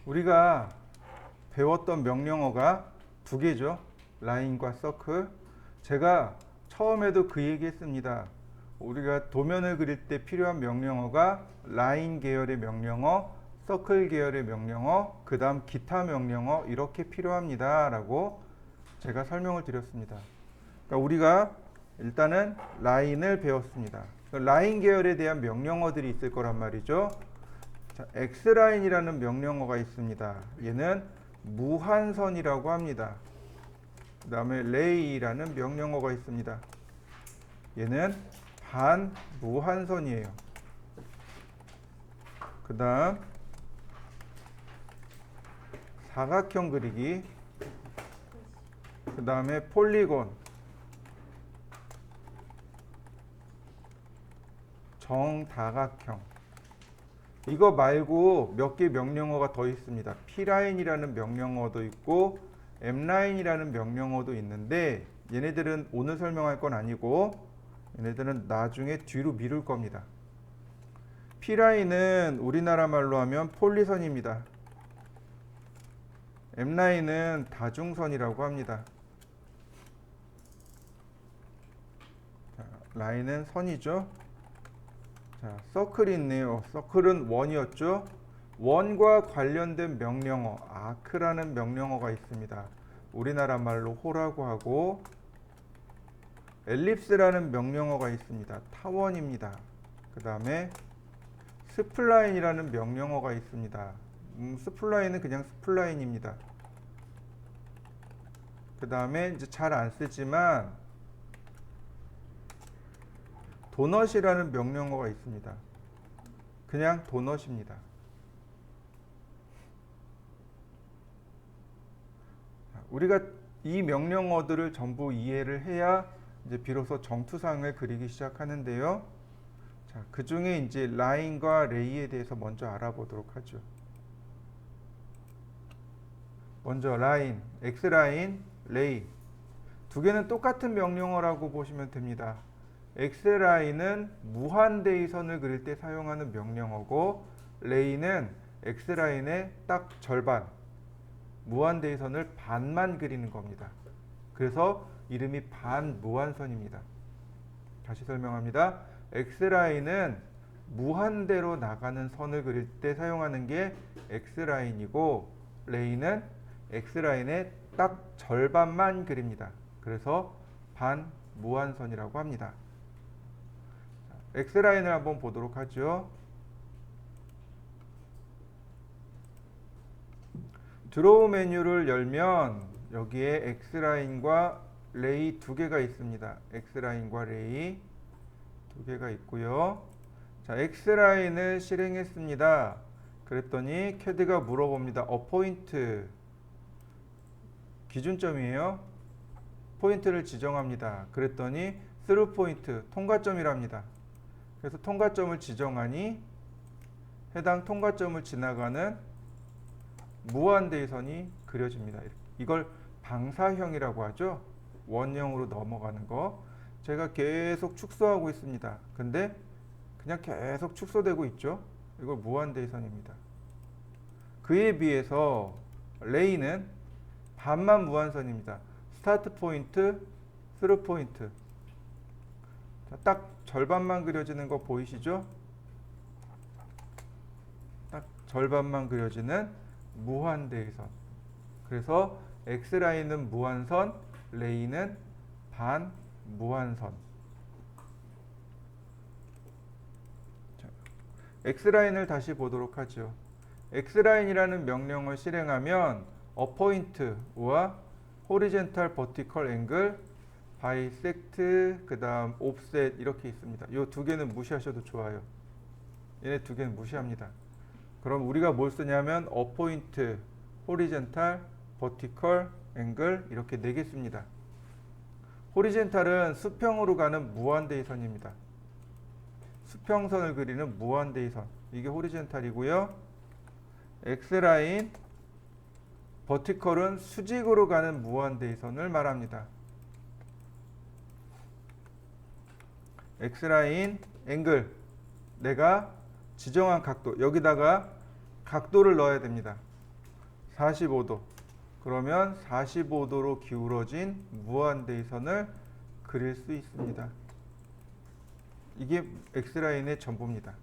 우리가 배웠던 명령어가 두 개죠. 라인과 서클. 제가 처음에도 그 얘기 했습니다. 우리가 도면을 그릴 때 필요한 명령어가 라인 계열의 명령어, 서클 계열의 명령어, 그 다음 기타 명령어 이렇게 필요합니다 라고 제가 설명을 드렸습니다. 그러니까 우리가 일단은 라인을 배웠습니다. 라인 계열에 대한 명령어들이 있을 거란 말이죠. 자, X라인이라는 명령어가 있습니다. 얘는 무한선이라고 합니다. 그 다음에 레이라는 명령어가 있습니다. 얘는 반무한선이에요. 그 다음 사각형 그리기, 그 다음에 폴리곤, 정다각형. 이거 말고 몇 개 명령어가 더 있습니다. P라인이라는 명령어도 있고 M라인이라는 명령어도 있는데 얘네들은 오늘 설명할 건 아니고 얘네들은 나중에 뒤로 미룰 겁니다. P라인은 우리나라 말로 하면 폴리선입니다. M라인은 다중선이라고 합니다. 자, 라인은 선이죠. 자, 서클이 있네요. 서클은 원이었죠. 원과 관련된 명령어, 아크라는 명령어가 있습니다. 우리나라 말로 호라고 하고, 엘립스라는 명령어가 있습니다. 타원입니다. 그 다음에 스플라인이라는 명령어가 있습니다. 스플라인은 그냥 스플라인입니다. 그 다음에 이제 잘 안 쓰지만 도넛이라는 명령어가 있습니다. 그냥 도넛입니다. 우리가 이 명령어들을 전부 이해를 해야 이제 비로소 정투상을 그리기 시작하는데요. 자, 그 중에 이제 라인과 레이에 대해서 먼저 알아보도록 하죠. 먼저 라인, X라인, 레이. 두 개는 똑같은 명령어라고 보시면 됩니다. X라인은 무한대의선을 그릴 때 사용하는 명령어고, 레이는 X라인의 딱 절반, 무한대의선을 반만 그리는 겁니다. 그래서 이름이 반무한선입니다. 다시 설명합니다. X라인은 무한대로 나가는 선을 그릴 때 사용하는 게 X라인이고, 레이는 X라인의 딱 절반만 그립니다. 그래서 반무한선이라고 합니다. X라인을 한번 보도록 하죠. 드로우 메뉴를 열면 여기에 X라인과 레이 두 개가 있습니다. X라인과 레이 두 개가 있고요. 자, X라인을 실행했습니다. 그랬더니 캐드가 물어봅니다. 어포인트 기준점이에요. 포인트를 지정합니다. 그랬더니 스루 포인트 통과점이랍니다. 그래서 통과점을 지정하니 해당 통과점을 지나가는 무한대의선이 그려집니다. 이걸 방사형이라고 하죠. 원형으로 넘어가는 거. 제가 계속 축소하고 있습니다. 근데 그냥 계속 축소되고 있죠. 이걸 무한대의선입니다. 그에 비해서 레이는 반만 무한선입니다. 스타트 포인트, 스루 포인트. 딱 절반만 그려지는 거 보이시죠? 딱 절반만 그려지는 무한대의선. 그래서 X라인은 무한선, 레이는 반무한선. 자, X라인을 다시 보도록 하죠. X라인이라는 명령을 실행하면 어포인트와 호리젠탈 버티컬 앵글, 바이섹트, 그 다음 옵셋 이렇게 있습니다. 이 두 개는 무시하셔도 좋아요. 얘네 두 개는 무시합니다. 그럼 우리가 뭘 쓰냐면 어포인트, 호리젠탈, 버티컬, 앵글 이렇게 네 개 씁니다. 호리젠탈은 수평으로 가는 무한대의선입니다. 수평선을 그리는 무한대의선. 이게 호리젠탈이고요. X라인, 버티컬은 수직으로 가는 무한대의선을 말합니다. X라인, 앵글. 내가 지정한 각도. 여기다가 각도를 넣어야 됩니다. 45도. 그러면 45도로 기울어진 무한대선을 그릴 수 있습니다. 이게 X라인의 전부입니다.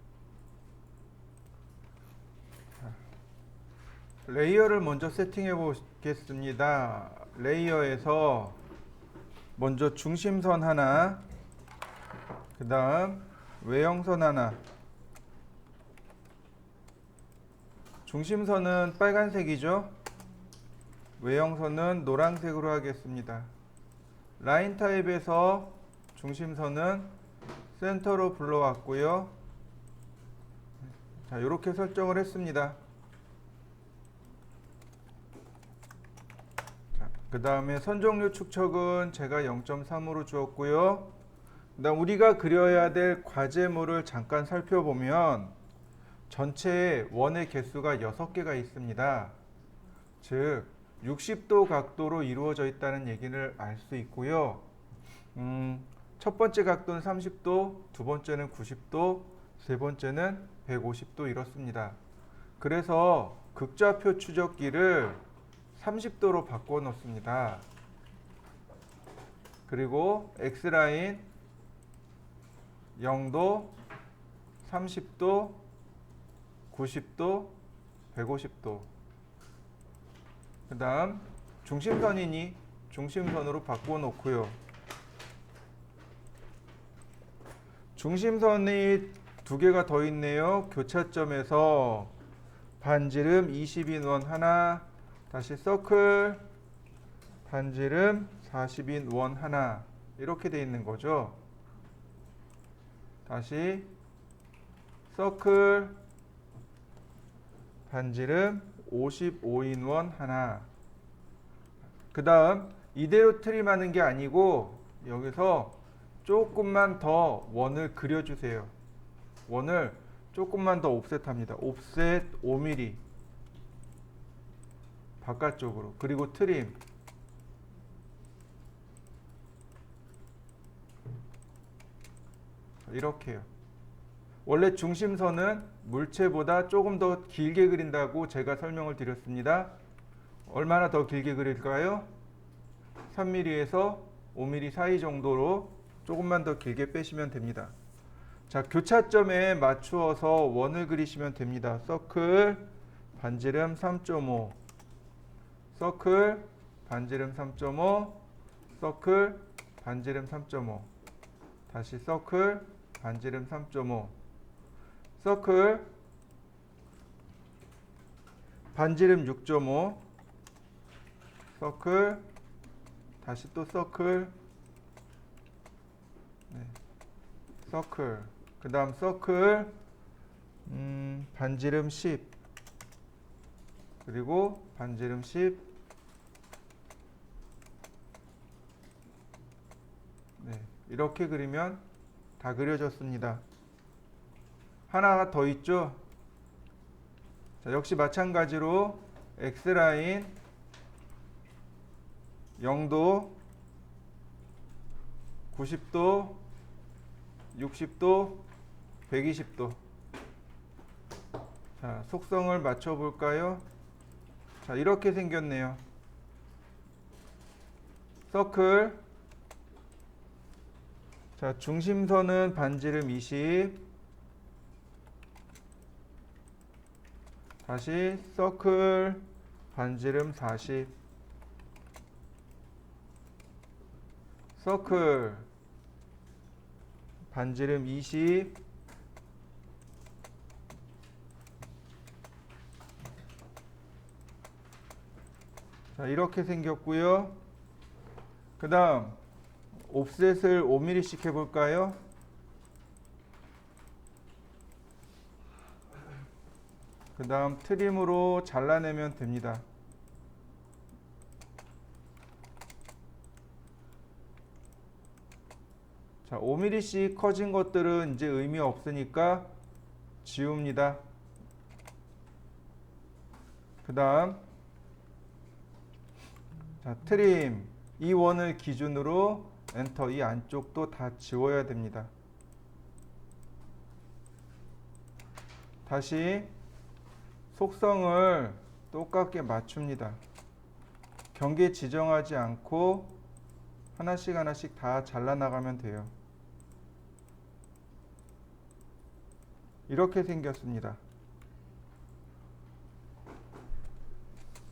레이어를 먼저 세팅해 보겠습니다. 레이어에서 먼저 중심선 하나, 그 다음 외형선 하나. 중심선은 빨간색이죠. 외형선은 노란색으로 하겠습니다. 라인 타입에서 중심선은 센터로 불러왔고요. 자, 이렇게 설정을 했습니다. 그 다음에 선종류 축척은 제가 0.3으로 주었고요. 그 다음 우리가 그려야 될 과제물을 잠깐 살펴보면 전체 원의 개수가 6개가 있습니다. 즉 60도 각도로 이루어져 있다는 얘기를 알 수 있고요. 첫 번째 각도는 30도, 두 번째는 90도, 세 번째는 150도 이렇습니다. 그래서 극좌표 추적기를 30도로 바꿔 놓습니다. 그리고 X라인 0도, 30도, 90도, 150도. 그 다음 중심선이니 중심선으로 바꾸어 놓고요. 중심선이 두 개가 더 있네요. 교차점에서 반지름 20인 원 하나, 다시 서클, 반지름 40인 원 하나, 이렇게 되어 있는 거죠. 다시 서클, 반지름 55인 원 하나. 그 다음 이대로 트림하는 게 아니고 여기서 조금만 더 원을 그려주세요. 원을 조금만 더 옵셋합니다. 옵셋 5mm 바깥쪽으로. 그리고 트림. 이렇게요. 원래 중심선은 물체보다 조금 더 길게 그린다고 제가 설명을 드렸습니다. 얼마나 더 길게 그릴까요? 3mm에서 5mm 사이 정도로 조금만 더 길게 빼시면 됩니다. 자, 교차점에 맞추어서 원을 그리시면 됩니다. 서클, 반지름 3.5, 서클, 반지름 3.5, 서클, 반지름 3.5, 다시 서클, 반지름 3.5, 서클, 반지름 6.5, 서클, 다시 또 서클, 네. 서클, 그 다음 서클, 반지름 10, 그리고 반지름 10, 네. 이렇게 그리면 다 그려졌습니다. 하나가 더 있죠. 자, 역시 마찬가지로 X라인 0도, 90도, 60도, 120도. 자, 속성을 맞춰 볼까요? 자, 이렇게 생겼네요. 서클. 자, 중심선은 반지름 20. 다시 서클, 반지름 40. 서클, 반지름 20. 자, 이렇게 생겼고요. 그 다음 옵셋을 5mm씩 해볼까요? 그 다음 트림으로 잘라내면 됩니다. 자, 5mm씩 커진 것들은 이제 의미 없으니까 지웁니다. 그 다음 자, 트림 이 원을 기준으로 엔터. 이 안쪽도 다 지워야 됩니다. 다시 속성을 똑같게 맞춥니다. 경계 지정하지 않고 하나씩 하나씩 다 잘라나가면 돼요. 이렇게 생겼습니다.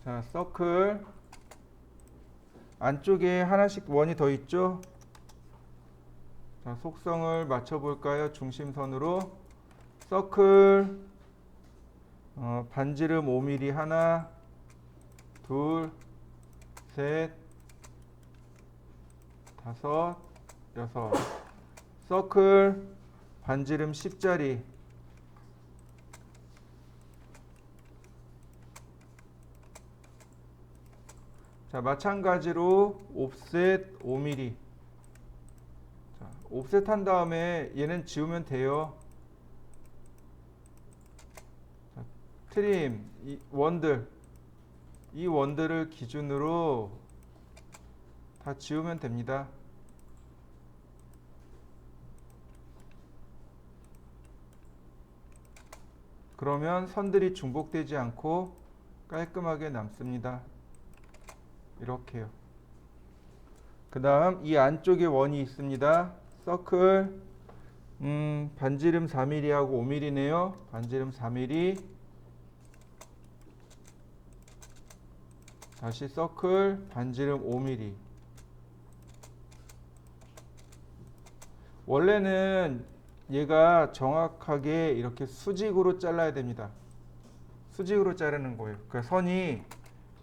자, 서클 안쪽에 하나씩 원이 더 있죠? 자, 속성을 맞춰볼까요? 중심선으로 서클 반지름 5mm 하나, 둘, 셋, 다섯, 여섯. 서클 반지름 10짜리. 자, 마찬가지로 옵셋 5mm. 자, 옵셋 한 다음에 얘는 지우면 돼요. 자, 트림 이 원들을 기준으로 다 지우면 됩니다. 그러면 선들이 중복되지 않고 깔끔하게 남습니다. 이렇게요. 그 다음 이 안쪽에 원이 있습니다. 서클 반지름 4mm 하고 5mm네요. 반지름 4mm. 다시 서클 반지름 5mm. 원래는 얘가 정확하게 이렇게 수직으로 잘라야 됩니다. 수직으로 자르는 거예요. 그 선이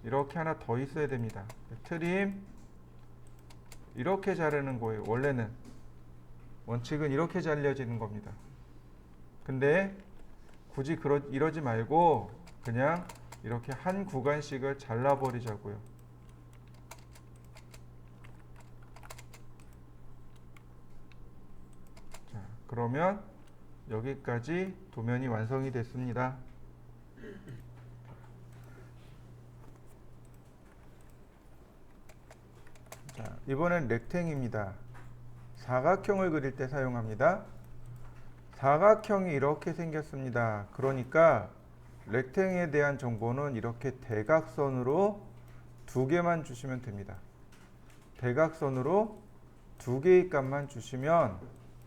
이렇게 하나 더 있어야 됩니다. 트림 이렇게 자르는 거예요. 원래는 원칙은 이렇게 잘려지는 겁니다. 근데 굳이 이러지 말고 그냥 이렇게 한 구간씩을 잘라버리자고요. 자, 그러면 여기까지 도면이 완성이 됐습니다. 자, 이번엔 렉탱입니다. 사각형을 그릴 때 사용합니다. 사각형이 이렇게 생겼습니다. 그러니까 렉탱에 대한 정보는 이렇게 대각선으로 두 개만 주시면 됩니다. 대각선으로 두 개의 값만 주시면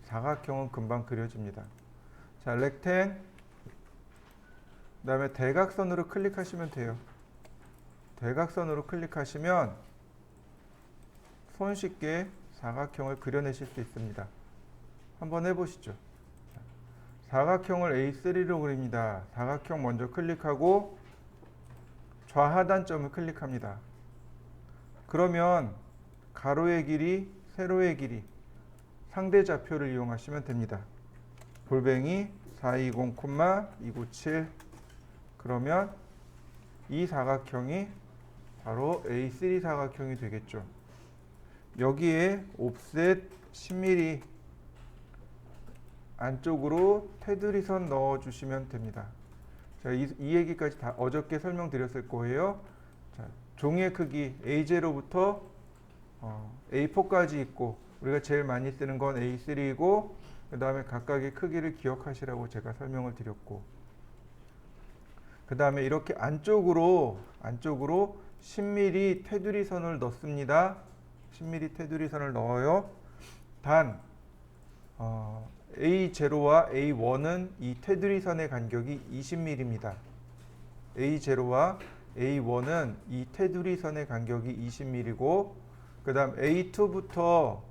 사각형은 금방 그려집니다. 자, 렉탱 그 다음에 대각선으로 클릭하시면 돼요. 대각선으로 클릭하시면 손쉽게 사각형을 그려내실 수 있습니다. 한번 해보시죠. 사각형을 A3로 그립니다. 사각형 먼저 클릭하고 좌하단점을 클릭합니다. 그러면 가로의 길이, 세로의 길이, 상대 좌표를 이용하시면 됩니다. 골뱅이 420,297. 그러면 이 사각형이 바로 A3 사각형이 되겠죠. 여기에 옵셋 10mm 안쪽으로 테두리 선 넣어 주시면 됩니다. 자, 이 얘기까지 다 어저께 설명드렸을 거예요. 자, 종이의 크기 A0부터 A4까지 있고 우리가 제일 많이 쓰는 건 A3이고 그 다음에 각각의 크기를 기억하시라고 제가 설명을 드렸고 그 다음에 이렇게 안쪽으로 10mm 테두리 선을 넣습니다. 10mm 테두리 선을 넣어요. 단 A0와 A1은 이 테두리 선의 간격이 20mm입니다. A0와 A1은 이 테두리 선의 간격이 20mm고 그 다음 A2부터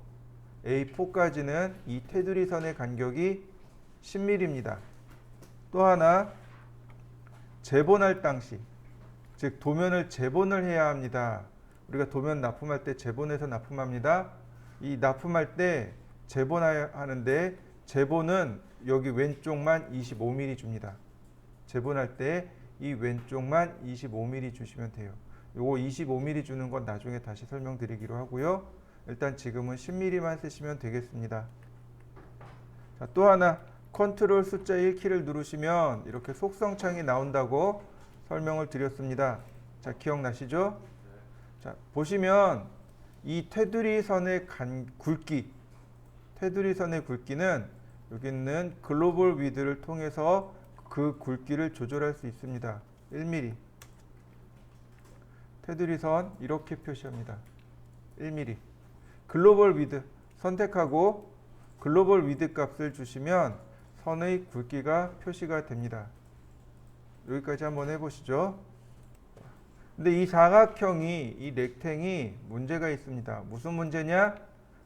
A4까지는 이 테두리 선의 간격이 10mm입니다. 또 하나 재본할 당시 즉 도면을 재본을 해야 합니다. 우리가 도면 납품할 때 재본해서 납품합니다. 이 납품할 때 재본하는데 재본은 여기 왼쪽만 25mm 줍니다. 재본할 때 이 왼쪽만 25mm 주시면 돼요. 요거 25mm 주는 건 나중에 다시 설명드리기로 하고요. 일단 지금은 10mm만 쓰시면 되겠습니다. 자, 또 하나 컨트롤 숫자 1키를 누르시면 이렇게 속성창이 나온다고 설명을 드렸습니다. 자, 기억나시죠? 자, 보시면 이 테두리 선의 테두리 선의 굵기는 여기 있는 글로벌 위드를 통해서 그 굵기를 조절할 수 있습니다. 1mm. 테두리 선 이렇게 표시합니다. 1mm. 글로벌 위드 선택하고 글로벌 위드 값을 주시면 선의 굵기가 표시가 됩니다. 여기까지 한번 해보시죠. 근데 이 사각형이, 이 렉탱이 문제가 있습니다. 무슨 문제냐?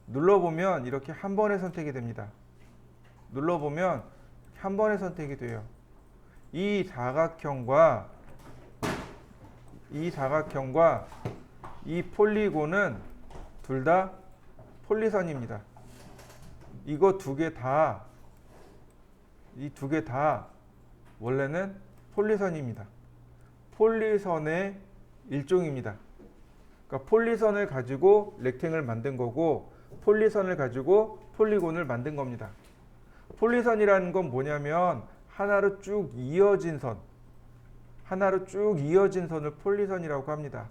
눌러보면 이렇게 한 번에 선택이 됩니다. 눌러보면 한 번에 선택이 돼요. 이 사각형과 이 폴리곤은 둘 다 폴리선입니다. 이거 두 개 다, 이 두 개 다 원래는 폴리선입니다. 폴리선의 일종입니다. 그러니까 폴리선을 가지고 렉탱을 만든 거고 폴리선을 가지고 폴리곤을 만든 겁니다. 폴리선이라는 건 뭐냐면 하나로 쭉 이어진 선, 하나로 쭉 이어진 선을 폴리선이라고 합니다.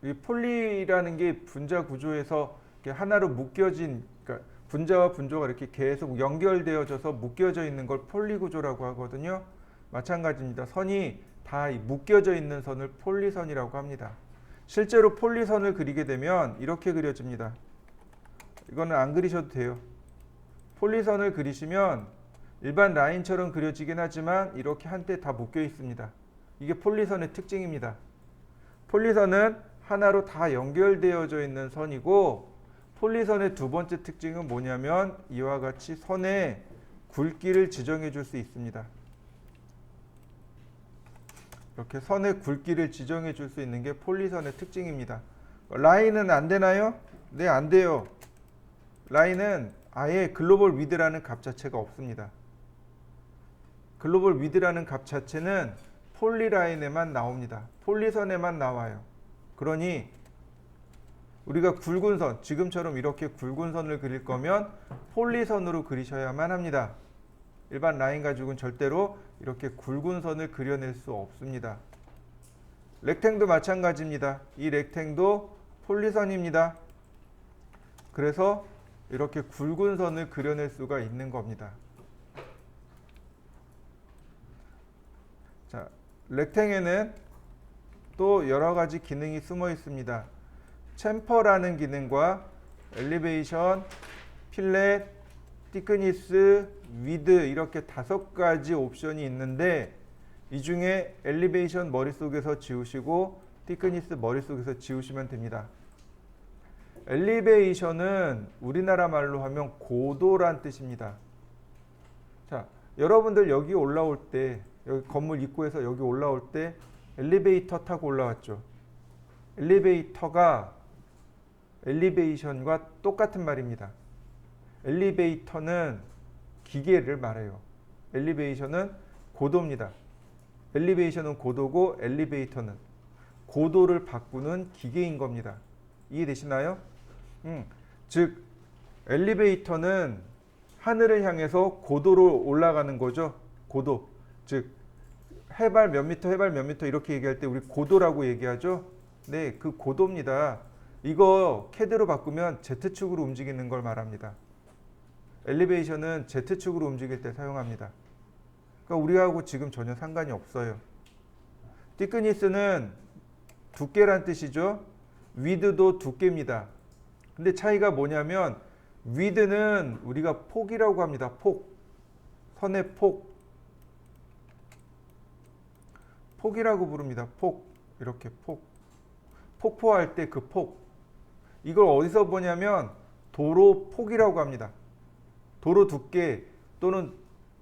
이 폴리라는 게 분자 구조에서 이렇게 하나로 묶여진, 그러니까 분자와 분조가 이렇게 계속 연결되어져서 묶여져 있는 걸 폴리 구조라고 하거든요. 마찬가지입니다. 선이 다 묶여져 있는 선을 폴리선이라고 합니다. 실제로 폴리선을 그리게 되면 이렇게 그려집니다. 이거는 안 그리셔도 돼요. 폴리선을 그리시면 일반 라인처럼 그려지긴 하지만 이렇게 한때 다 묶여 있습니다. 이게 폴리선의 특징입니다. 폴리선은 하나로 다 연결되어져 있는 선이고 폴리선의 두 번째 특징은 뭐냐면 이와 같이 선의 굵기를 지정해 줄 수 있습니다. 이렇게 선의 굵기를 지정해 줄 수 있는 게 폴리선의 특징입니다. 라인은 안 되나요? 네, 안 돼요. 라인은 아예 글로벌 위드라는 값 자체가 없습니다. 글로벌 위드라는 값 자체는 폴리라인에만 나옵니다. 폴리선에만 나와요. 그러니 우리가 굵은 선, 지금처럼 이렇게 굵은 선을 그릴 거면 폴리선으로 그리셔야만 합니다. 일반 라인 가지고는 절대로 이렇게 굵은 선을 그려낼 수 없습니다. 렉탱도 마찬가지입니다. 이 렉탱도 폴리선입니다. 그래서 이렇게 굵은 선을 그려낼 수가 있는 겁니다. 자, 렉탱에는 또 여러 가지 기능이 숨어 있습니다. 챔퍼라는 기능과 엘리베이션, 필렛, 티크니스, 위드 이렇게 5가지 옵션이 있는데 이 중에 엘리베이션 머릿속에서 지우시고 티크니스 머릿속에서 지우시면 됩니다. 엘리베이션은 우리나라 말로 하면 고도란 뜻입니다. 자, 여러분들 여기 올라올 때, 여기 건물 입구에서 여기 올라올 때 엘리베이터 타고 올라왔죠. 엘리베이터가 엘리베이션과 똑같은 말입니다. 엘리베이터는 기계를 말해요. 엘리베이션은 고도입니다. 엘리베이션은 고도고 엘리베이터는 고도를 바꾸는 기계인 겁니다. 이해되시나요? 즉 엘리베이터는 하늘을 향해서 고도로 올라가는 거죠. 고도. 즉 해발 몇 미터, 해발 몇 미터 이렇게 얘기할 때 우리 고도라고 얘기하죠. 네, 그 고도입니다. 이거 CAD로 바꾸면 Z축으로 움직이는 걸 말합니다. 엘리베이션은 Z축으로 움직일 때 사용합니다. 그러니까 우리하고 지금 전혀 상관이 없어요. 티크니스는 두께란 뜻이죠. 위드도 두께입니다. 근데 차이가 뭐냐면 위드는 우리가 폭이라고 합니다. 폭. 선의 폭. 폭이라고 부릅니다. 폭. 이렇게 폭. 폭포할 때 그 폭. 이걸 어디서 보냐면 도로 폭이라고 합니다. 도로 두께 또는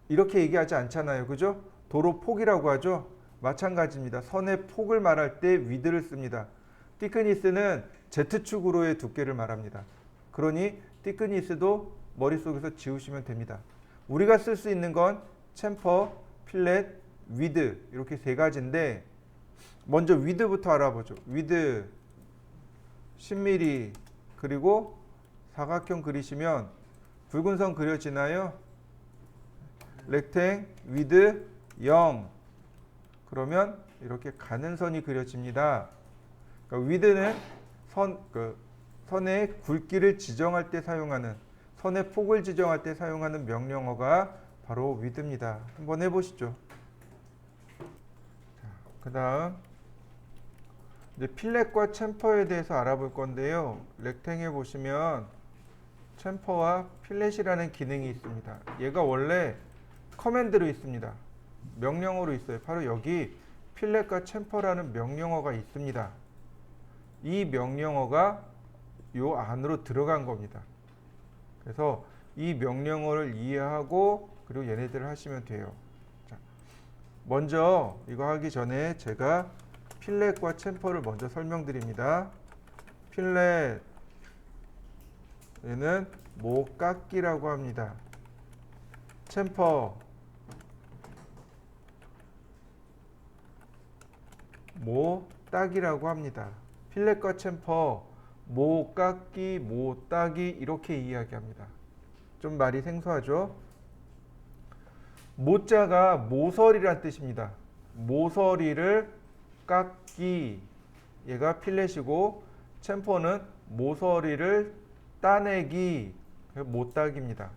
이렇게 얘기하지 않잖아요. 그죠? 도로 폭이라고 하죠. 마찬가지입니다. 선의 폭을 말할 때 위드를 씁니다. 티크니스는 Z축으로의 두께를 말합니다. 그러니 티크니스도 머릿속에서 지우시면 됩니다. 우리가 쓸 수 있는 건 챔퍼, 필렛, 위드 이렇게 3가지인데 먼저 위드부터 알아보죠. 위드 10mm 그리고 사각형 그리시면 굵은 선 그려지나요? 렉탱 위드 0 그러면 이렇게 가는 선이 그려집니다. 그러니까 위드는 선의 굵기를 지정할 때 사용하는 선의 폭을 지정할 때 사용하는 명령어가 바로 위드입니다. 한번 해보시죠. 그 다음 이제 필렛과 챔퍼에 대해서 알아볼 건데요. 렉탱에 보시면 챔퍼와 필렛이라는 기능이 있습니다. 얘가 원래 커맨드로 있습니다. 명령어로 있어요. 바로 여기 필렛과 챔퍼라는 명령어가 있습니다. 이 명령어가 요 안으로 들어간 겁니다. 그래서 이 명령어를 이해하고 그리고 얘네들을 하시면 돼요. 자, 먼저 이거 하기 전에 제가 필렛과 챔퍼를 먼저 설명드립니다. 필렛 얘는 모깎기라고 합니다. 챔퍼 모따기라고 합니다. 필렛과 챔퍼 모깎기 모따기 이렇게 이야기합니다. 좀 말이 생소하죠? 모자가 모서리란 뜻입니다. 모서리를 깎기 얘가 필렛이고 챔퍼는 모서리를 따내기 모따기입니다.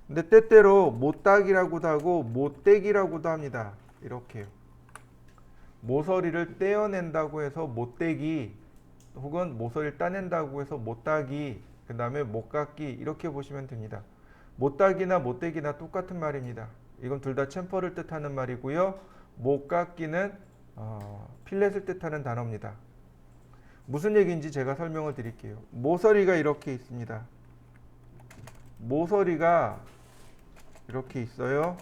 근데 때때로 모따기라고도 하고 모떼기라고도 합니다. 이렇게요. 모서리를 떼어낸다고 해서 못떼기 혹은 모서리를 따낸다고 해서 못따기 그 다음에 못깎기 이렇게 보시면 됩니다. 못따기나 못떼기나 똑같은 말입니다. 이건 둘 다 챔퍼를 뜻하는 말이고요. 못깎기는 필렛을 뜻하는 단어입니다. 무슨 얘기인지 제가 설명을 드릴게요. 모서리가 이렇게 있습니다. 모서리가 이렇게 있어요.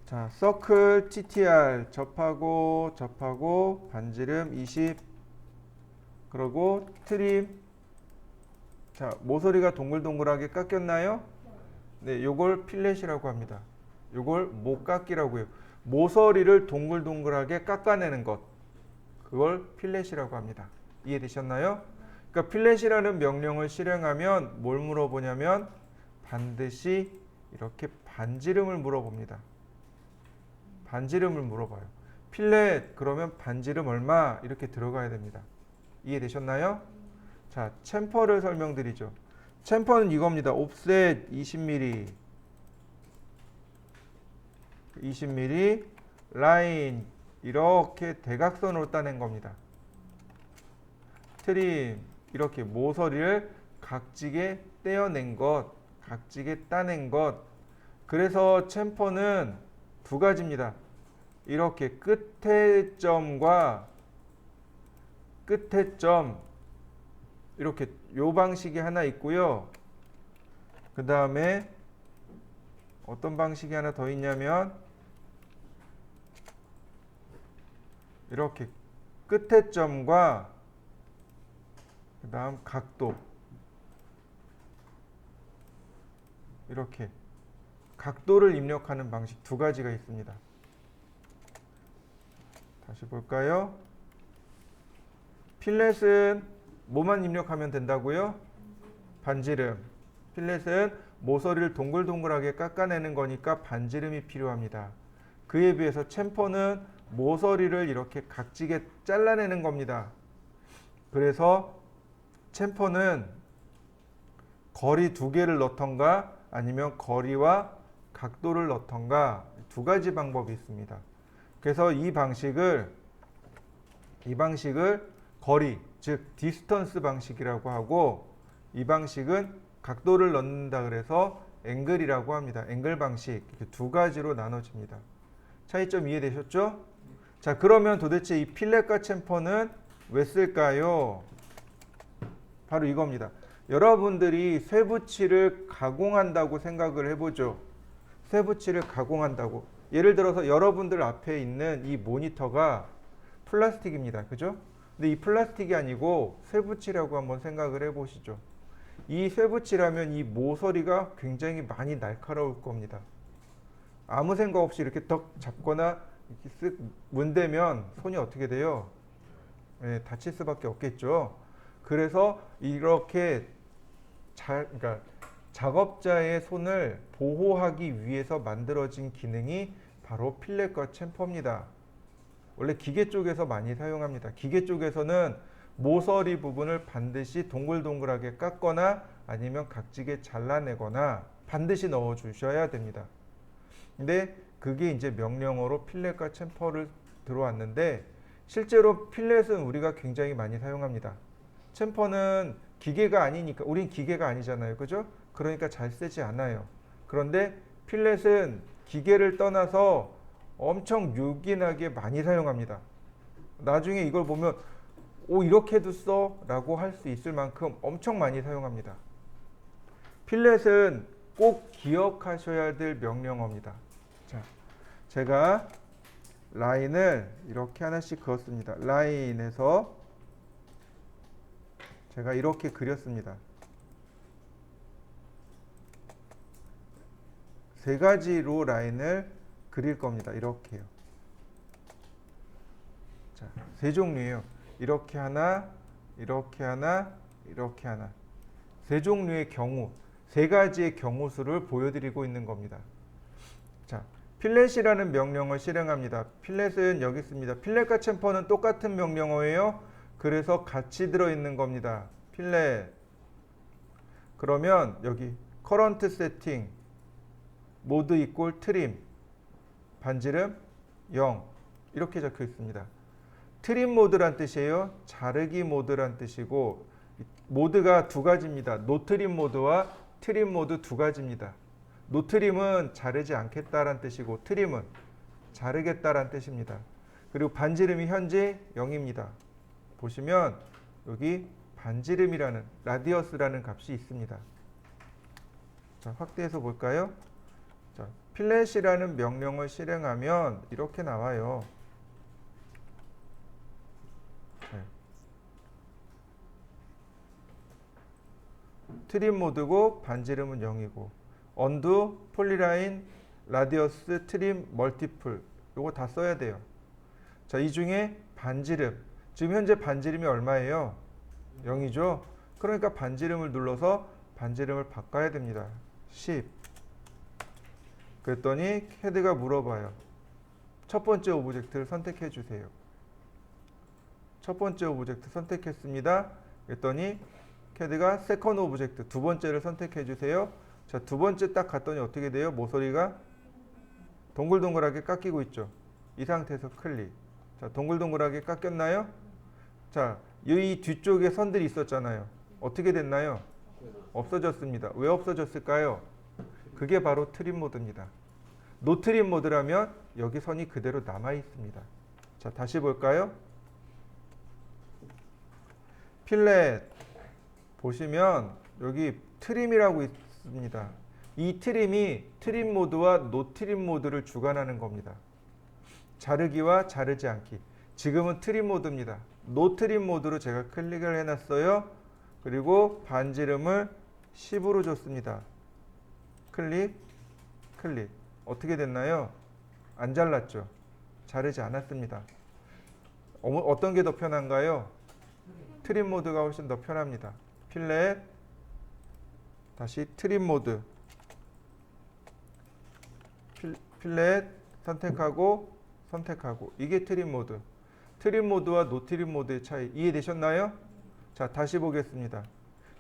자, 서클 TTR 접하고 반지름 20 그리고 트림. 자, 모서리가 동글동글하게 깎였나요? 네, 요걸 필렛이라고 합니다. 요걸 못깎기라고 해요. 모서리를 동글동글하게 깎아내는 것. 그걸 필렛이라고 합니다. 이해되셨나요? 그러니까 필렛이라는 명령을 실행하면 뭘 물어보냐면 반드시 이렇게 반지름을 물어봅니다. 반지름을 물어봐요. 필렛 그러면 반지름 얼마 이렇게 들어가야 됩니다. 이해되셨나요? 자, 챔퍼를 설명드리죠. 챔퍼는 이겁니다. 옵셋 20mm 20mm 라인 이렇게 대각선으로 따낸 겁니다. 트림 이렇게 모서리를 각지게 떼어낸 것, 각지게 따낸 것. 그래서 챔퍼는 두 가지입니다. 이렇게 끝에 점과 끝에 점 이렇게 요 방식이 하나 있고요. 그 다음에 어떤 방식이 하나 더 있냐면 이렇게 끝에 점과 그 다음 각도 이렇게 각도를 입력하는 방식 두 가지가 있습니다. 다시 볼까요? 필렛은 뭐만 입력하면 된다고요? 반지름. 필렛은 모서리를 동글동글하게 깎아내는 거니까 반지름이 필요합니다. 그에 비해서 챔퍼는 모서리를 이렇게 각지게 잘라내는 겁니다. 그래서 챔퍼는 거리 두 개를 넣던가 아니면 거리와 각도를 넣던가 두 가지 방법이 있습니다. 그래서 이 방식을 거리, 즉 디스턴스 방식이라고 하고 이 방식은 각도를 넣는다 그래서 앵글이라고 합니다. 앵글 방식 이렇게 두 가지로 나눠집니다. 차이점 이해되셨죠? 자, 그러면 도대체 이 필렛과 챔퍼는 왜 쓸까요? 바로 이겁니다. 여러분들이 쇠붙이를 가공한다고 생각을 해보죠. 쇠붙이를 가공한다고. 예를 들어서 여러분들 앞에 있는 이 모니터가 플라스틱입니다. 그죠? 근데 이 플라스틱이 아니고 쇠붙이라고 한번 생각을 해보시죠. 이 쇠붙이라면 이 모서리가 굉장히 많이 날카로울 겁니다. 아무 생각 없이 이렇게 덕 잡거나 이렇게 쓱 문대면 손이 어떻게 돼요? 네, 다칠 수밖에 없겠죠. 그래서 이렇게 그러니까 작업자의 손을 보호하기 위해서 만들어진 기능이 바로 필렛과 챔퍼입니다. 원래 기계 쪽에서 많이 사용합니다. 기계 쪽에서는 모서리 부분을 반드시 동글동글하게 깎거나 아니면 각지게 잘라내거나 반드시 넣어 주셔야 됩니다. 근데 그게 이제 명령어로 필렛과 챔퍼를 들어왔는데 실제로 필렛은 우리가 굉장히 많이 사용합니다. 챔퍼는 기계가 아니니까, 우린 기계가 아니잖아요. 그죠? 그러니까 잘 쓰지 않아요. 그런데 필렛은 기계를 떠나서 엄청 요긴하게 많이 사용합니다. 나중에 이걸 보면 오, 이렇게도 써? 라고 할 수 있을 만큼 엄청 많이 사용합니다. 필렛은 꼭 기억하셔야 될 명령어입니다. 자, 제가 라인을 이렇게 하나씩 그었습니다. 라인에서 제가 이렇게 그렸습니다. 세 가지로 라인을 그릴 겁니다. 이렇게요. 자, 세 종류예요. 이렇게 하나, 이렇게 하나, 이렇게 하나. 세 종류의 경우, 세 가지의 경우 수를 보여드리고 있는 겁니다. 자, 필렛이라는 명령을 실행합니다. 필렛은 여기 있습니다. 필렛과 챔퍼는 똑같은 명령어예요. 그래서 같이 들어있는 겁니다. 필렛. 그러면 여기 current setting, 모드 이꼴 트림, 반지름 0 이렇게 적혀 있습니다. 트림 모드란 뜻이에요. 자르기 모드란 뜻이고, 모드가 두 가지입니다. 노트림 모드와 트림 모드 두 가지입니다. 노트림은 자르지 않겠다란 뜻이고, 트림은 자르겠다란 뜻입니다. 그리고 반지름이 현재 0입니다. 보시면 여기 반지름이라는, 라디어스라는 값이 있습니다. 자, 확대해서 볼까요? 자, 필렛이라는 명령을 실행하면 이렇게 나와요. 트림 모드고 반지름은 0이고, 언두, 폴리라인, 라디어스, 트림, 멀티플 요거 다 써야 돼요. 자, 이 중에 반지름, 지금 현재 반지름이 얼마예요? 0이죠. 그러니까 반지름을 눌러서 반지름을 바꿔야 됩니다. 10. 그랬더니 캐드가 물어봐요. 첫 번째 오브젝트를 선택해 주세요. 첫 번째 오브젝트 선택했습니다. 그랬더니 캐드가 세컨드 오브젝트, 두 번째를 선택해 주세요. 자, 두 번째 딱 갔더니 어떻게 돼요? 모서리가 동글동글하게 깎이고 있죠. 이 상태에서 클릭. 자, 동글동글하게 깎였나요? 자, 이 뒤쪽에 선들이 있었잖아요. 어떻게 됐나요? 없어졌습니다. 왜 없어졌을까요? 그게 바로 트림 모드입니다. 노트림 모드라면 여기 선이 그대로 남아 있습니다. 자, 다시 볼까요? 필렛 보시면 여기 트림이라고 있습니다. 이 트림이 트림 모드와 노트림 모드를 주관하는 겁니다. 자르기와 자르지 않기. 지금은 트림 모드입니다. 노트림 모드로 제가 클릭을 해놨어요. 그리고 반지름을 10으로 줬습니다. 클릭, 클릭. 어떻게 됐나요? 안 잘랐죠? 자르지 않았습니다. 어떤 게 더 편한가요? 트림 모드가 훨씬 더 편합니다. 필렛, 다시 트림 모드. 필렛 선택하고 선택하고. 이게 트림 모드. 트림 모드와 노트림 모드의 차이 이해되셨나요? 자, 다시 보겠습니다.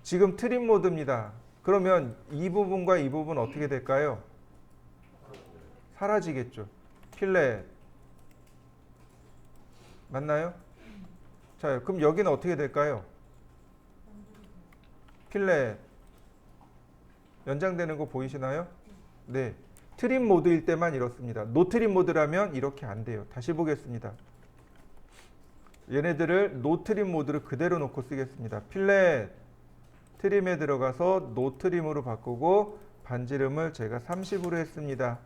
지금 트림 모드입니다. 그러면 이 부분과 이 부분 어떻게 될까요? 사라지겠죠. 필렛 맞나요? 자, 그럼 여기는 어떻게 될까요? 필렛 연장되는 거 보이시나요? 네. 트림 모드일 때만 이렇습니다. 노트림 모드라면 이렇게 안 돼요. 다시 보겠습니다. 얘네들을 노트림 모드를 그대로 놓고 쓰겠습니다. 필렛 트림에 들어가서 노트림으로 바꾸고 반지름을 제가 30으로 했습니다.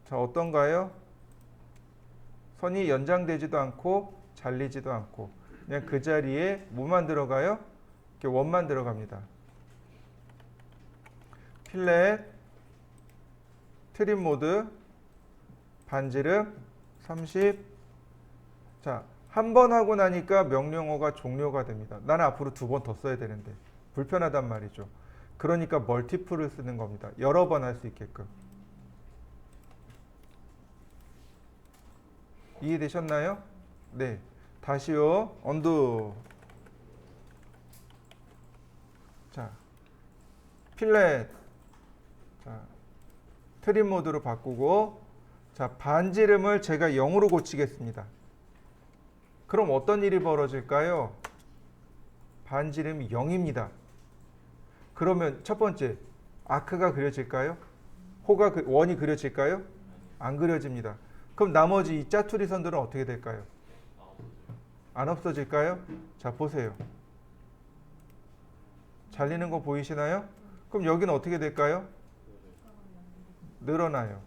자, 어떤가요? 선이 연장되지도 않고 잘리지도 않고 그냥 그 자리에 뭐만 들어가요? 이렇게 원만 들어갑니다. 필렛 트림 모드 반지름 30. 자, 한 번 하고 나니까 명령어가 종료가 됩니다. 나는 앞으로 두 번 더 써야 되는데 불편하단 말이죠. 그러니까 멀티플을 쓰는 겁니다. 여러 번 할 수 있게끔. 이해되셨나요? 네. 다시요. 언두. 자, 필렛. 자, 트림 모드로 바꾸고 자, 반지름을 제가 0으로 고치겠습니다. 그럼 어떤 일이 벌어질까요? 반지름이 0입니다. 그러면 첫 번째, 아크가 그려질까요? 원이 그려질까요? 안 그려집니다. 그럼 나머지 이 짜투리 선들은 어떻게 될까요? 안 없어질까요? 자, 보세요. 잘리는 거 보이시나요? 그럼 여기는 어떻게 될까요? 늘어나요.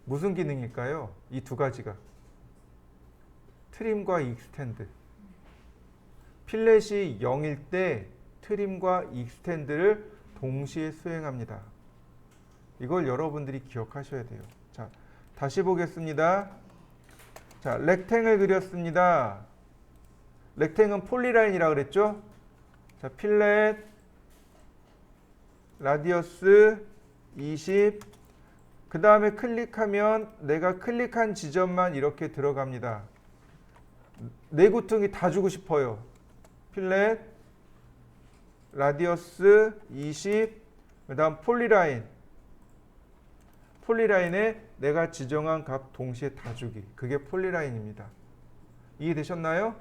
무슨 기능일까요? 이 두 가지가. 트림과 익스텐드. 필렛이 0일 때 트림과 익스텐드를 동시에 수행합니다. 이걸 여러분들이 기억하셔야 돼요. 자, 다시 보겠습니다. 자, 렉탱을 그렸습니다. 렉탱은 폴리라인이라고 그랬죠? 자, 필렛 라디어스 20. 그 다음에 클릭하면 내가 클릭한 지점만 이렇게 들어갑니다. 내구퉁이 다 주고 싶어요. 필렛 라디어스 20. 그 다음 폴리라인. 폴리라인에 내가 지정한 값 동시에 다 주기. 그게 폴리라인입니다. 이해되셨나요?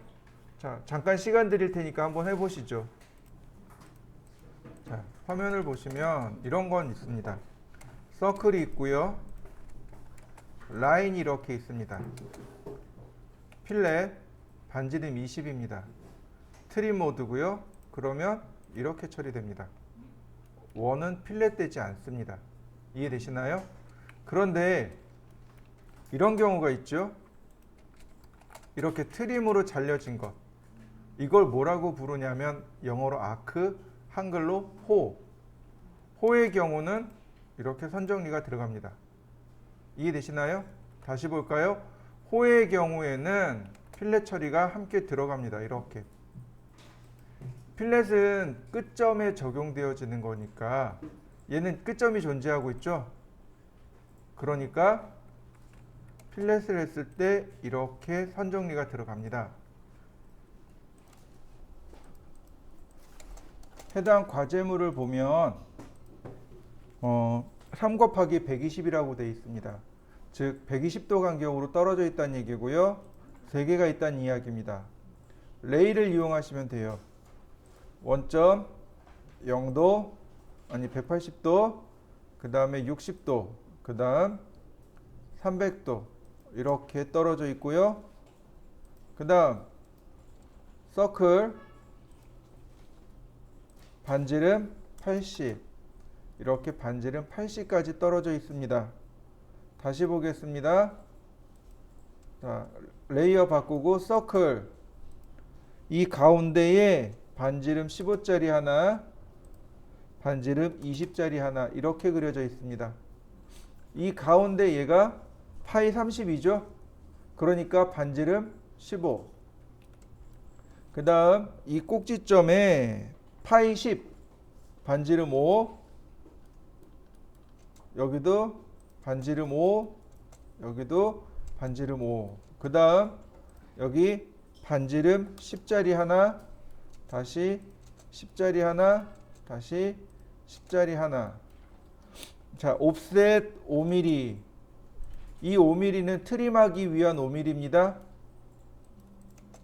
자, 잠깐 시간 드릴 테니까 한번 해보시죠. 자, 화면을 보시면 이런 건 있습니다. 서클이 있고요. 라인이 이렇게 있습니다. 필렛 반지름 20입니다. 트림 모드고요. 그러면 이렇게 처리됩니다. 원은 필렛 되지 않습니다. 이해되시나요? 그런데 이런 경우가 있죠. 이렇게 트림으로 잘려진 것. 이걸 뭐라고 부르냐면 영어로 아크, 한글로 호. 호의 경우는 이렇게 선정리가 들어갑니다. 이해되시나요? 다시 볼까요? 호의 경우에는 필렛 처리가 함께 들어갑니다. 이렇게. 필렛은 끝점에 적용되어지는 거니까 얘는 끝점이 존재하고 있죠. 그러니까 필렛을 했을 때 이렇게 선정리가 들어갑니다. 해당 과제물을 보면 3 곱하기 120이라고 되어 있습니다. 즉 120도 간격으로 떨어져 있다는 얘기고요. 3개가 있다는 이야기입니다. 레이를 이용하시면 돼요. 원점 0도, 아니 180도, 그 다음에 60도, 그 다음 300도 이렇게 떨어져 있고요. 그 다음 서클 반지름 80, 이렇게 반지름 80까지 떨어져 있습니다. 다시 보겠습니다. 자, 레이어 바꾸고 서클, 이 가운데에 반지름 15짜리 하나, 반지름 20짜리 하나 이렇게 그려져 있습니다. 이 가운데 얘가 파이 30이죠. 그러니까 반지름 15. 그 다음 이 꼭지점에 파이 10, 반지름 5, 여기도 반지름 5, 여기도 반지름 5. 그 다음 여기 반지름 10짜리 하나, 다시 10짜리 하나, 다시 10짜리 하나. 자, 옵셋 5mm. 이 5mm는 트림하기 위한 5mm입니다.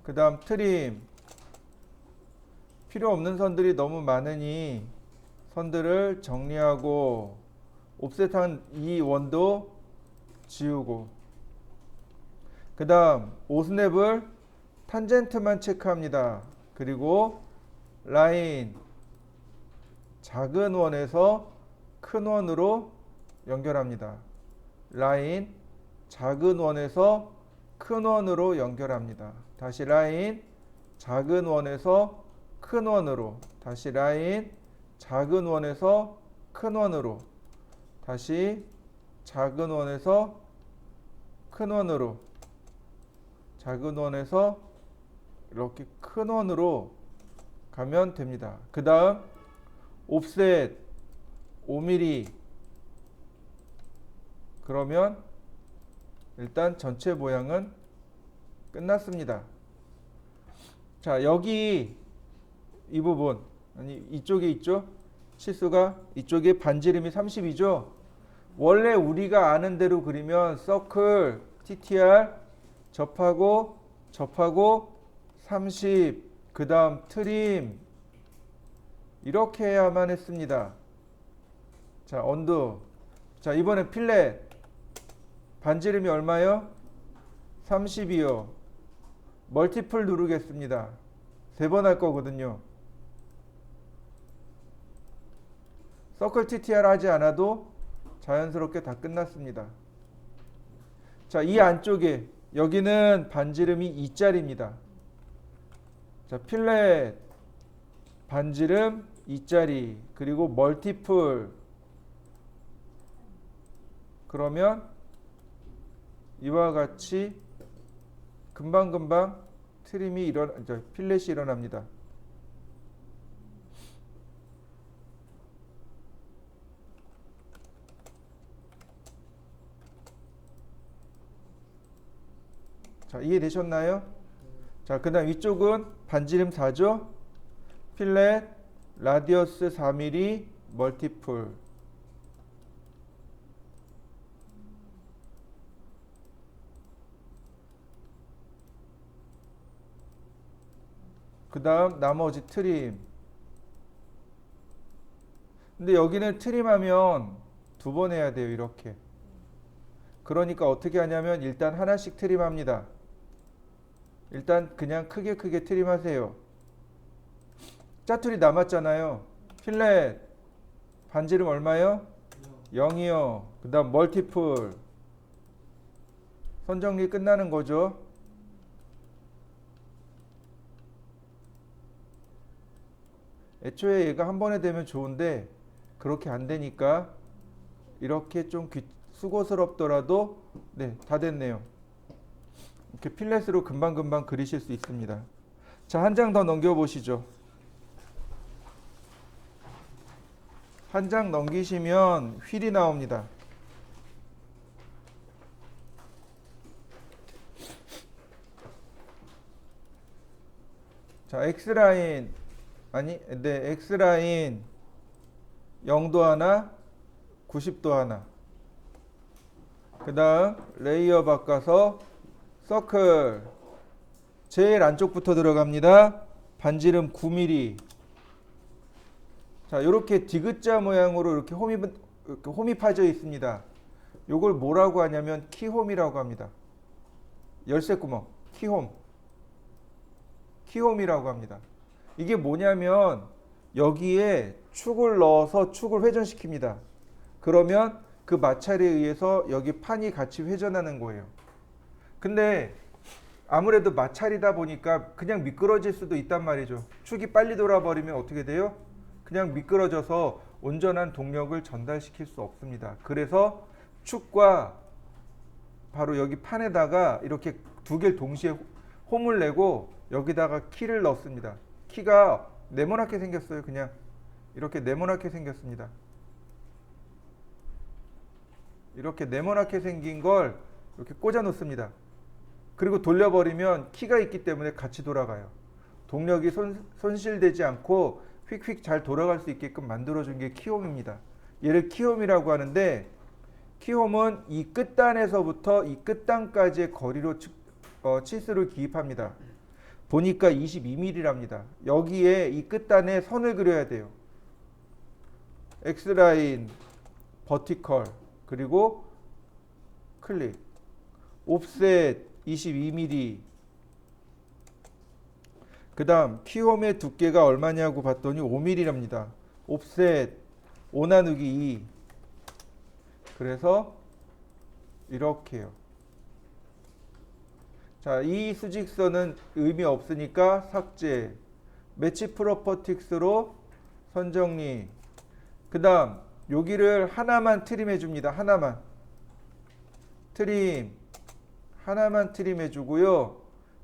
그 다음 트림. 필요 없는 선들이 너무 많으니 선들을 정리하고 옵셋한 이 원도 지우고, 그 다음 오스냅을 탄젠트만 체크합니다. 그리고 라인 작은 원에서 큰 원으로 연결합니다. 라인 작은 원에서 큰 원으로 연결합니다. 다시 라인 작은 원에서 큰 원으로, 다시 라인 작은 원에서 큰 원으로, 다시 작은 원에서 큰 원으로, 작은 원에서 이렇게 큰 원으로 가면 됩니다. 그 다음 옵셋 5mm. 그러면 일단 전체 모양은 끝났습니다. 자, 여기 이 부분, 아니 이쪽에 있죠. 치수가 이쪽에 반지름이 30이죠. 원래 우리가 아는 대로 그리면 서클 TTR 접하고 30, 그 다음 트림 이렇게 해야만 했습니다. 자, 언두. 자, 이번에 필렛 반지름이 얼마요? 30이요. 멀티플 누르겠습니다. 3번 할 거거든요. 서클 TTR 하지 않아도 자연스럽게 다 끝났습니다. 자, 이 안쪽에 여기는 반지름이 2짜리입니다. 자, 필렛 반지름 2짜리 그리고 멀티플 그러면 이와 같이 금방금방 트림이 필렛이 일어납니다. 자, 이해되셨나요? 자, 그 다음 위쪽은 반지름 4죠? 필렛, 라디어스 4mm, 멀티플. 그 다음 나머지 트림. 근데 여기는 트림하면 2번 해야 돼요. 이렇게. 그러니까 어떻게 하냐면 일단 하나씩 트림합니다. 일단 그냥 크게 트림하세요. 짜투리 남았잖아요. 필렛 반지름 얼마요? 0이요. 그 다음 멀티플 선정리 끝나는 거죠. 애초에 얘가 한 번에 되면 좋은데 그렇게 안 되니까 이렇게 좀 수고스럽더라도 네, 다 됐네요. 이렇게 필렛으로 금방금방 그리실 수 있습니다. 자, 한 장 더 넘겨보시죠. 한 장 넘기시면 휠이 나옵니다. 자, X라인 X라인 0도 하나 90도 하나 그 다음 레이어 바꿔서 서클 제일 안쪽부터 들어갑니다. 반지름 9mm. 자, 이렇게 디귿자 모양으로 이렇게 홈이 파져 있습니다. 요걸 뭐라고 하냐면 키홈이라고 합니다. 열쇠구멍 키홈이라고 합니다. 이게 뭐냐면 여기에 축을 넣어서 축을 회전시킵니다. 그러면 그 마찰에 의해서 여기 판이 같이 회전하는 거예요. 근데 아무래도 마찰이다 보니까 그냥 미끄러질 수도 있단 말이죠. 축이 빨리 돌아버리면 어떻게 돼요? 그냥 미끄러져서 온전한 동력을 전달시킬 수 없습니다. 그래서 축과 바로 여기 판에다가 이렇게 두 개를 동시에 홈을 내고 여기다가 키를 넣습니다. 키가 네모나게 생겼어요. 그냥 이렇게 네모나게 생겼습니다. 이렇게 네모나게 생긴 걸 이렇게 꽂아 놓습니다. 그리고 돌려버리면 키가 있기 때문에 같이 돌아가요. 동력이 손실되지 않고 휙휙 잘 돌아갈 수 있게끔 만들어준 게 키홈입니다. 얘를 키홈이라고 하는데 키홈은 이 끝단에서부터 이 끝단까지의 거리로 치수를 기입합니다. 보니까 22mm랍니다. 여기에 이 끝단에 선을 그려야 돼요. X라인, 버티컬, 그리고 클릭. 옵셋 22mm. 그 다음 키홈의 두께가 얼마냐고 봤더니 5mm랍니다. 옵셋 5 나누기 2. 그래서 이렇게요. 자, 이 수직선은 의미 없으니까 삭제. 매치 프로퍼틱스로 선정리. 그 다음 여기를 하나만 트림해 줍니다. 하나만 트림해 주고요.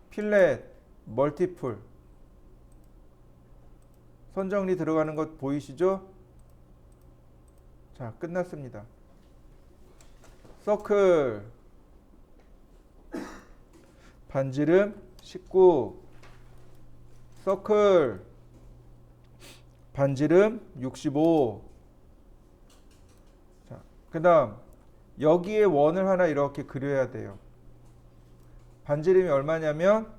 필렛, 멀티플 선정리 들어가는 것 보이시죠? 자, 끝났습니다. 서클 반지름 19, 서클 반지름 65. 자, 그 다음 여기에 원을 하나 이렇게 그려야 돼요. 반지름이 얼마냐면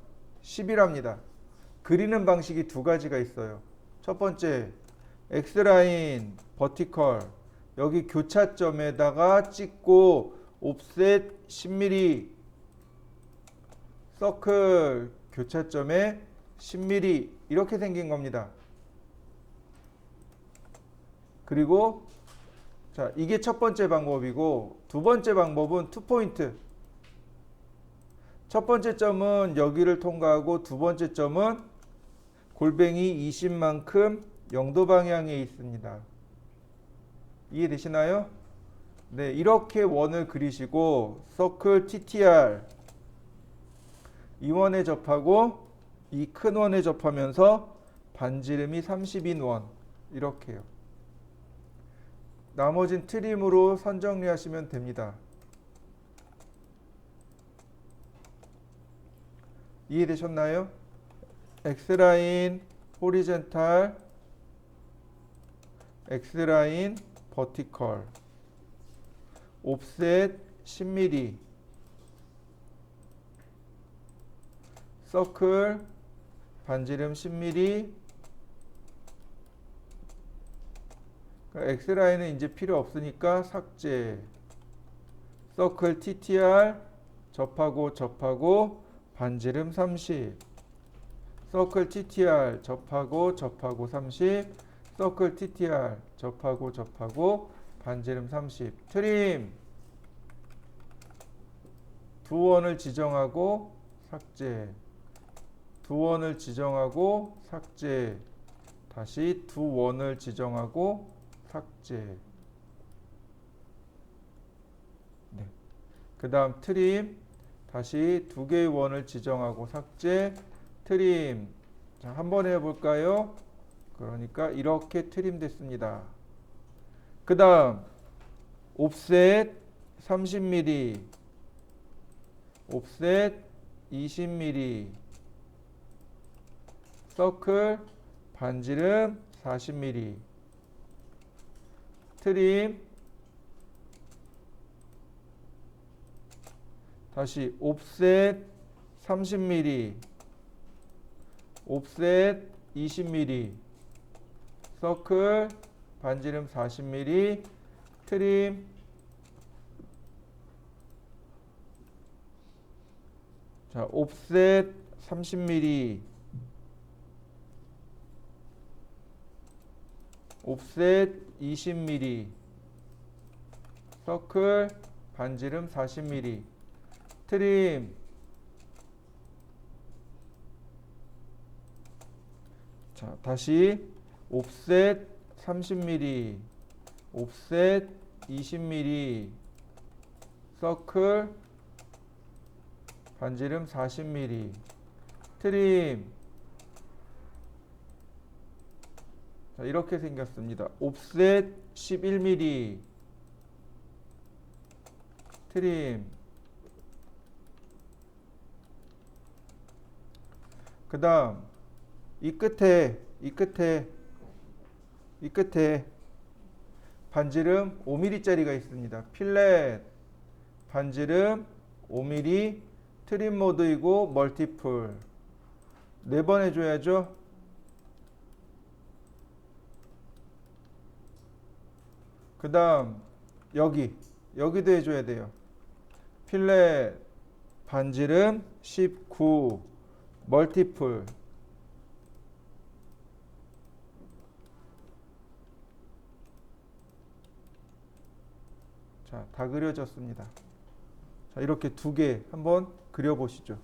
10이랍니다. 그리는 방식이 두 가지가 있어요. 첫 번째, X라인, 버티컬. 여기 교차점에다가 찍고 옵셋 10mm, 서클 교차점에 10mm 이렇게 생긴 겁니다. 그리고 자, 이게 첫 번째 방법이고 두 번째 방법은 투포인트. 첫 번째 점은 여기를 통과하고 두 번째 점은 골뱅이 20만큼 영도 방향에 있습니다. 이해되시나요? 네, 이렇게 원을 그리시고 서클 TTR 이 원에 접하고 이 큰 원에 접하면서 반지름이 30인 원 이렇게요. 나머진 트림으로 선 정리하시면 됩니다. 이해되셨나요? X라인 호리젠탈, X라인 버티컬, 옵셋 10mm, 서클 반지름 10mm. X라인은 이제 필요 없으니까 삭제. 서클 TTR 접하고 반지름 30. 서클 TTR 접하고 30. 서클 TTR 접하고 반지름 30. 트림 두 원을 지정하고 삭제. 두 원을 지정하고 삭제. 다시 두 원을 지정하고 삭제. 네. 그 다음 트림 다시 두 개의 원을 지정하고 삭제. 트림. 자, 한번 해볼까요? 그러니까 이렇게 트림 됐습니다. 그 다음 옵셋 30mm, 옵셋 20mm, 서클 반지름 40mm, 트림 다시 옵셋 30mm, 옵셋 20mm, 서클 반지름 40mm, 트림 자, 옵셋 30mm, 옵셋 20mm, 서클 반지름 40mm, 트림 자, 다시 옵셋 30mm, 옵셋 20mm, 서클 반지름 40mm, 트림 자, 이렇게 생겼습니다. 옵셋 11mm, 트림 그 다음 이 끝에 반지름 5mm짜리가 있습니다. 필렛 반지름 5mm, 트림 모드이고 멀티플 4번 해줘야죠. 그 다음 여기도 해줘야 돼요. 필렛 반지름 19 멀티플 자, 다 그려졌습니다. 자, 이렇게 두 개 한번 그려보시죠.